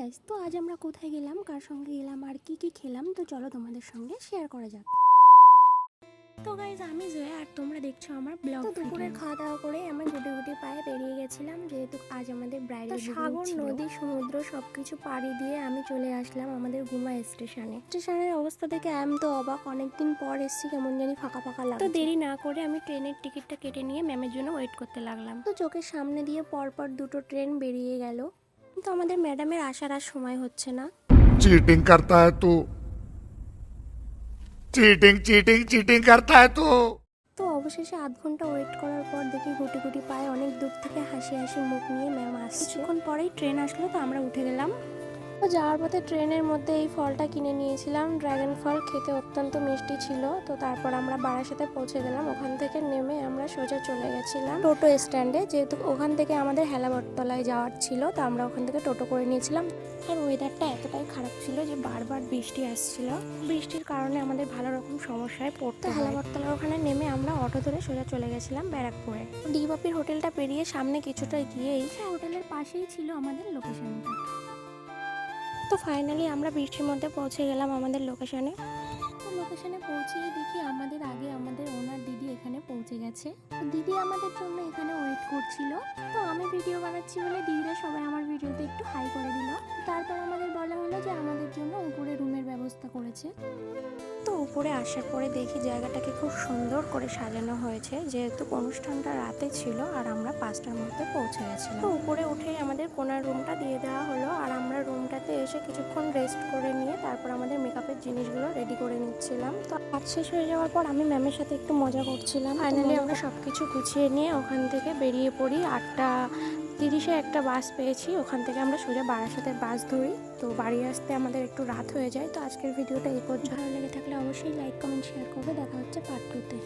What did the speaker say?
Guys, তো আজ আমরা কোথায় গেলাম, কার সঙ্গে গেলাম আর কি কি খেলাম, তো চলো তোমাদের সঙ্গে শেয়ার করা যাক। তো গাইস, আমি জয়া আর তোমরা দেখছো আমার ব্লগ। তো দুপুরের খাওয়া দাওয়া করে আমরা গুটি গুটি পায়ে বেরিয়ে গেছিলাম, যেহেতু আজ আমাদের ব্রাইডাল। সাগর, নদী, সমুদ্র সবকিছু পাড়ি দিয়ে আমি চলে আসলাম আমাদের গুমা স্টেশনে। স্টেশনের অবস্থা দেখে আমি তো অবাক, অনেকদিন পর এসেছি, কেমন জানি ফাঁকা ফাঁকা লাগছে। তো দেরি না করে আমি ট্রেনের টিকিটটা কেটে নিয়ে ম্যামের জন্য ওয়েট করতে লাগলাম। তো চোখের সামনে দিয়ে পরপর দুটো ট্রেন বেরিয়ে গেল, কিন্তু আমাদের ম্যাডামের আসার আর সময় হচ্ছে না। चीटिंग करता है तू। चीटिंग चीटिंग चीटिंग करता है तू। তো অবশেষে আধ ঘন্টা ওয়েট করার পর দেখি গুটি গুটি পায়ে অনেক দূর থেকে হাসি হাসি মুখ নিয়ে ম্যাম আসছে। কিছুক্ষণ পরেই ট্রেন আসলো, তো আমরা উঠে গেলাম। তো যাওয়ার পথে ট্রেনের মধ্যে এই ফলটা কিনে নিয়েছিলাম, ড্রাগন ফল, খেতে অত্যন্ত মিষ্টি ছিল। তো তারপর আমরা বারাসাতে পৌঁছে গেলাম। ওখান থেকে নেমে আমরা সোজা চলে গেছিলাম টোটো স্ট্যান্ডে, যেহেতু ওখান থেকে আমাদের হেলাবরতলায় যাওয়ার ছিল, তো আমরা ওখান থেকে টোটো করে নিয়েছিলাম। আর ওয়েদারটা এতটাই খারাপ ছিল যে বারবার বৃষ্টি আসছিল। বৃষ্টির কারণে আমাদের ভালো রকম সমস্যায় পড়তে হয়। হেলাবরতলার ওখানে নেমে আমরা অটো ধরে সোজা চলে গেছিলাম ব্যারাকপুরে। ডিবাপির হোটেলটা পেরিয়ে সামনে কিছুটা গিয়েই হোটেলের পাশেই ছিল আমাদের লোকেশনটা। তো ফাইনালি আমরা বৃষ্টির মধ্যে পৌঁছে গেলাম আমাদের লোকেশনে। তো লোকেশনে পৌঁছেই দেখি আমাদের আগে আমাদের ওনার দিদি এখানে পৌঁছে গেছে। তো দিদি আমাদের জন্য এখানে ওয়েট করছিল। তো আমি ভিডিও বানাচ্ছি বলে দিদিরা সবাই আমার ভিডিওতে একটু হাই করে দিল। তারপর আমাদের বলা হলো যে আমাদের জন্য উপরে রুমের ব্যবস্থা করেছে। তো উপরে আসার পরে দেখি জায়গাটাকে খুব সুন্দর করে সাজানো হয়েছে, যেহেতু অনুষ্ঠানটা রাতে ছিল আর আমরা 5টার মধ্যে পৌঁছে গেছিলাম। তো উপরে উঠে আমাদের কোনার রুমটা দিয়ে দেওয়া হলো, আর আমরা রুমটাতে এসে কিছুক্ষণ রেস্ট করে নিয়ে তারপর আমাদের মেকআপের জিনিসগুলো রেডি করে নিচ্ছিলাম। তো কাজ শেষ হয়ে যাওয়ার পর আমি ম্যামের সাথে একটু মজা করছিলাম। ফাইনালি আমরা সব কিছু গুছিয়ে নিয়ে ওখান থেকে বেরিয়ে পড়ি। 8:30-এ একটা বাস পেয়েছি, ওখান থেকে আমরা সোজা বারাসাতের বাস ধরি। তো বাড়ি আসতে আমাদের একটু রাত হয়ে যায়। তো আজকের ভিডিওটা এই পর্যন্ত। ভালো লেগে থাকলে অবশ্যই লাইক, কমেন্ট, শেয়ার করবে। দেখা হচ্ছে পার্ট 2-তে।